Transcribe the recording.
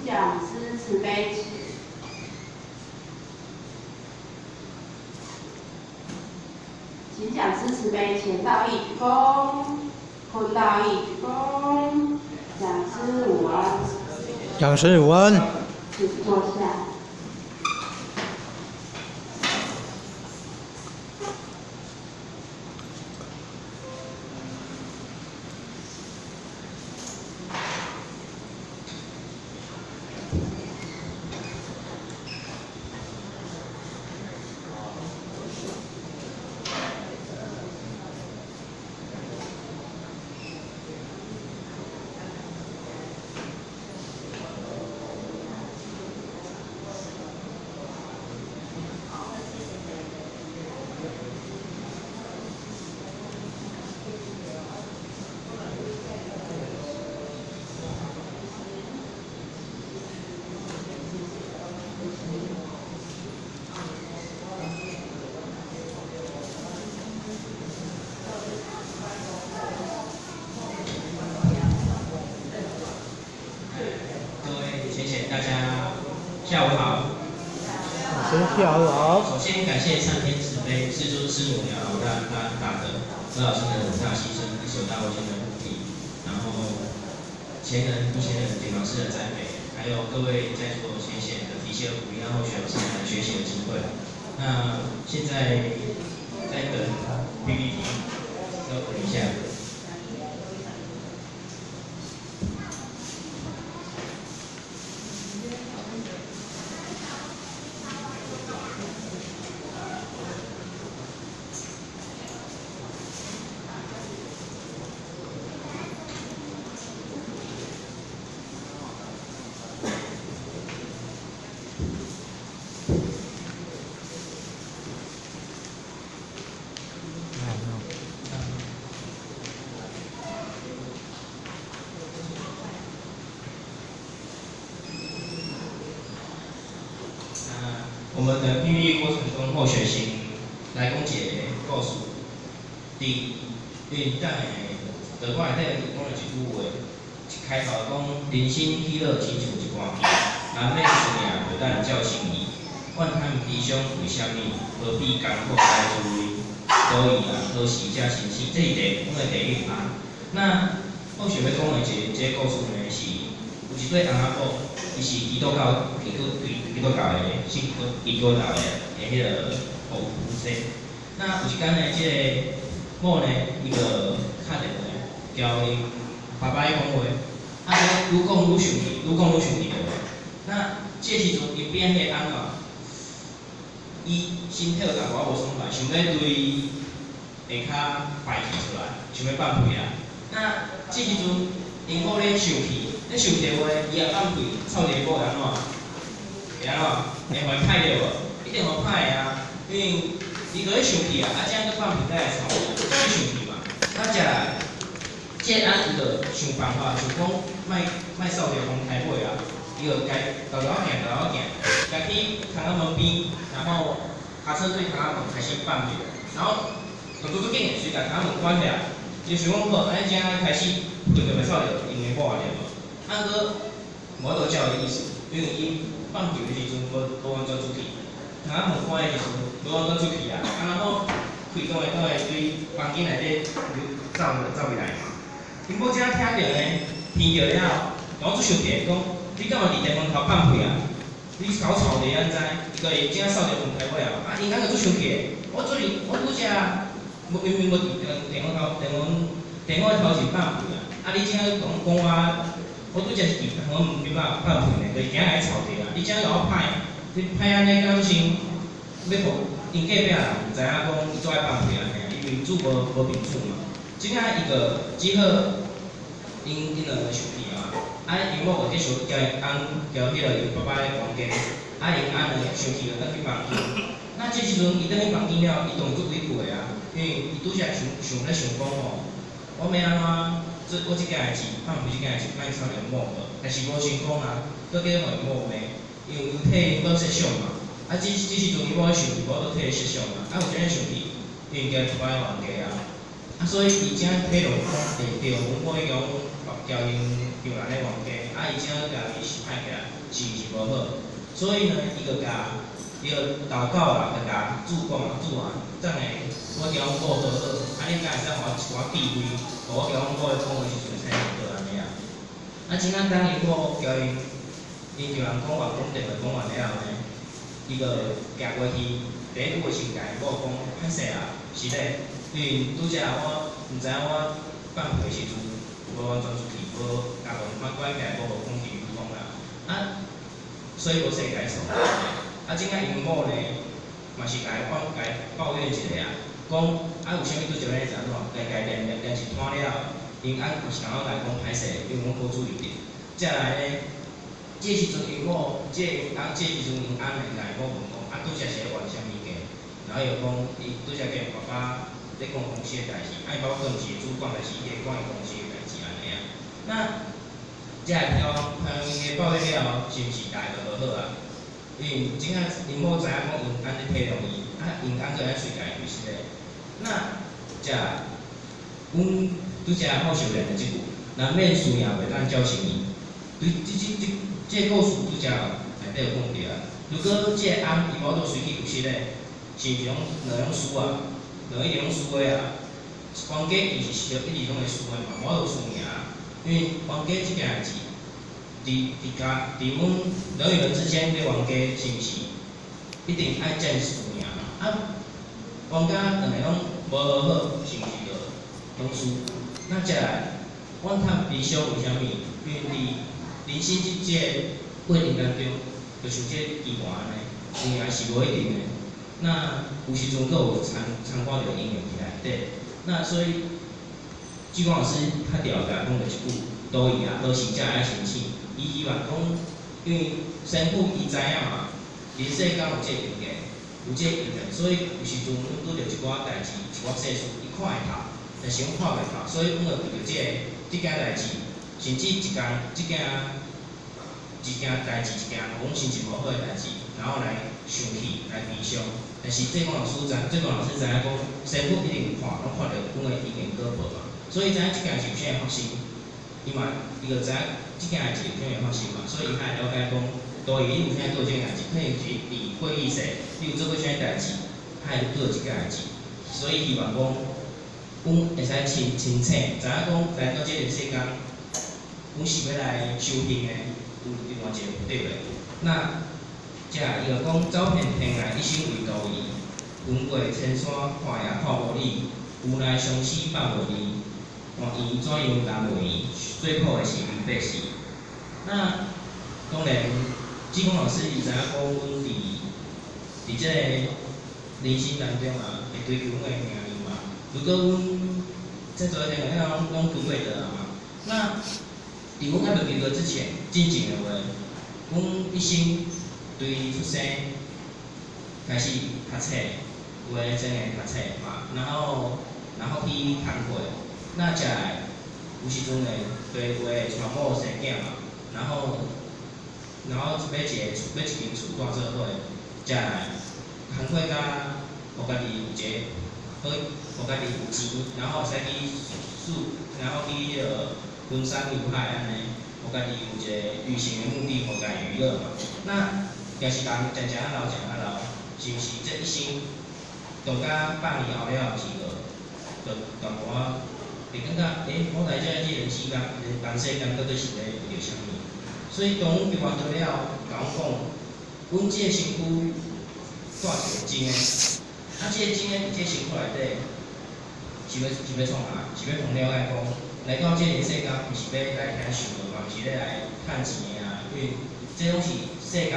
讲师慈悲起。请讲师慈悲，前到一鞠躬，后到一鞠躬。讲师午安。讲师午安。请坐下。下午好。下午好。首先感谢上天慈悲，师尊师母了老大德，指导性的伟大牺牲，一手大为先的目的。然后前人不前人，顶老师的栽培，还有各位在座前贤的提携鼓励，然后学老师来学习的机会。那现在在等 PPT， 要等一下。我们的 PPT 过程中或学习来讲解故事。因为咱的我内底讲了一句话，一开头讲人生喜乐亲像一盘棋，难免输赢就咱照心意。怨叹悲伤为虾米？何必艰苦来自为？所以啊，何时才清醒？这是我的第一趴。那我想要讲的这个故事呢，是有一对翁仔某，伊是基督教的基督教的迄个夫妻。那有一天呢，这个某呢，伊就敲电话交伊爸爸讲话，愈讲愈生气，愈讲愈生气的话。那这时阵伊边迄个翁仔，伊身体有淡薄仔无爽快，想要对下骹排气出来，想要放屁啊。那这时阵因某咧生气的话，伊也放屁，臭地某会安怎？会安怎？会互伊歹着无？一定互歹啊！因为伊个咧生气啊，这样个放屁才会臭，去生气嘛。那食来，这个翁伊就想办法，想讲莫扫着风台尾啊，伊就家豆行，家去窗仔门边，然后下车对窗仔门开始放屁，然后动作足紧的，随甲窗仔门关起来，伊就想讲好，安尼这样开始喷就袂扫着因的某啊对无？啊个无法度照伊意思，因为伊放屁的时阵无完全出去，窗仔门关的时阵无完全出去啊，然后开讲的对房间内底走未来嘛。因某只听着呢，听着了后，然后就生气讲，你干嘛伫电门头放屁啊？你搞吵的安知？伊个会正扫着门开尾啊！啊，因仔就足生气的，我拄则明明无伫电话头前放屁啊！啊，你正讲我拄则是伫窗门边放屁呢，就是惊来吵着啊！你正甲我歹，你歹安尼敢像要互因隔壁人毋知影讲伊做爱放屁啊？因为厝无面子嘛。即摆伊个只好因两个生气啊，因某就继续交因翁交迄个因爸爸的房间，因翁呢生气就倒去房间。那这时阵伊倒去房间了，伊动作几过啊，因为伊拄则想讲吼，我要安怎？我即件代志放屁即件代志，莫吵着某无，但是无成功啊，搁计互因某骂，因为替因某设想嘛。这时阵伊某生气，无倒替伊设想嘛，有啥生气？因为惊爸爸冤家啊。所以伊正体谅讲，着阮某迄种交因救人的冤家，啊，伊怎样家己是歹起来，是无好。所以呢，伊就祷告啦，就甲主讲啊，主啊，怎会我交往过好好，啊你敢会使互我一寡智慧，互我交往过讲的时阵才会好安尼啊。啊，怎啊当伊我交因就人讲话讲电话讲完了后呢，伊就行过去，第一句话先甲伊某讲歹势啊，是咧，因为拄则我毋知影我放屁时阵无完全出去，无甲门关起来，无讲电话讲啦，啊，所以无说甲伊错。啊，怎啊因某呢，嘛是甲伊抱怨一下啊，讲啊有啥物拄着咧怎怎，家连是拖了，因啊有时甲我来讲歹势，因为阮无注意着。再来呢，这时阵因某，这时阵因翁会来某问讲，啊拄则是咧玩啥物件？然后又讲伊拄则甲爸爸咧讲公司诶代志，啊伊爸爸可能是主管，但是伊咧讲伊公司诶代志安尼啊。那这伊抱怨了，是毋是大家就好啊？因为怎啊因某知影讲因翁咧体谅伊，啊因翁就爱随家己就是咧。那阮拄则好修炼的即句，人免输赢袂当侥幸伊。对，这故事拄则内底有讲着啊。如果这个翁伊无都随去有失咧，是毋是两种输啊？一定拢输的啊。冤家伊是一直拢会输的嘛，无都输赢啊。因为冤家即件代志，伫阮人与人之间咧冤家是毋是一定爱战输赢啊？冤家两个拢无和好，是毋是就拢输？那再来，阮谈理想为虾米？因为人生即个过程当中，就像这期望安尼，赢也是无一定的。那有时阵佫有参考着应用伫内底。那所以，志光老师较调甲讲着一句，都伊啊，都是才爱生气。伊希望讲，因为身父伊知影嘛，人世间有这个缘件，所以有时阵阮拄着一寡代志、一寡世事，伊看会透，但是阮看袂透，所以阮就为着即件代志，甚至一件代志，一件阮心情无好诶代志，然后来生气、来悲伤。但是这个老师知影讲，师傅一定有看，拢看到阮诶因缘果报嘛。所以知影即件事有啥会发生，伊就知影即件代志有啥会发生嘛。所以伊较了解讲，都伊有啥做即件代志，可能是伫过去世，你有做过啥代志，较会做即件代志。所以希望讲，阮会使清醒，知影讲来到即个世间，阮是要来修行诶。有另外一个目的嘞。那遮伊就讲走遍天涯，一心为道义，云过千山，看也看无你，无奈相思放无离，换伊怎样难为伊？最苦的是为百世。那当然，志光老师伊知影讲，阮伫即个人生当中啊，会追求阮的名利嘛。如果阮在做天下拢拄过着啊嘛，那伫阮还未入道之前，真正的话，阮一生对出生开始读册，有诶真诶读册嘛，然后去工课，那才来有时阵诶，对有诶娶某生囝嘛，然后要一间厝住做伙，才来工课甲互家己有一个好，互家己有钱，然后使去然后去迄个昆山游海安尼，互家己有一个旅行的目的，互家己娱乐嘛。那若是人常常老，是毋是这一生，到甲百年后了时就淡薄会感觉，我来这人世间，人世间到底是咧为着啥物？所以当阮完成了，甲阮讲，阮即个身躯带一个精的，啊，即个精的伫即个身躯内底，是要创啥？是要互了解讲。来到这个世间，毋是要来听想的，嘛毋是咧来趁钱的啊，因为这拢是世间。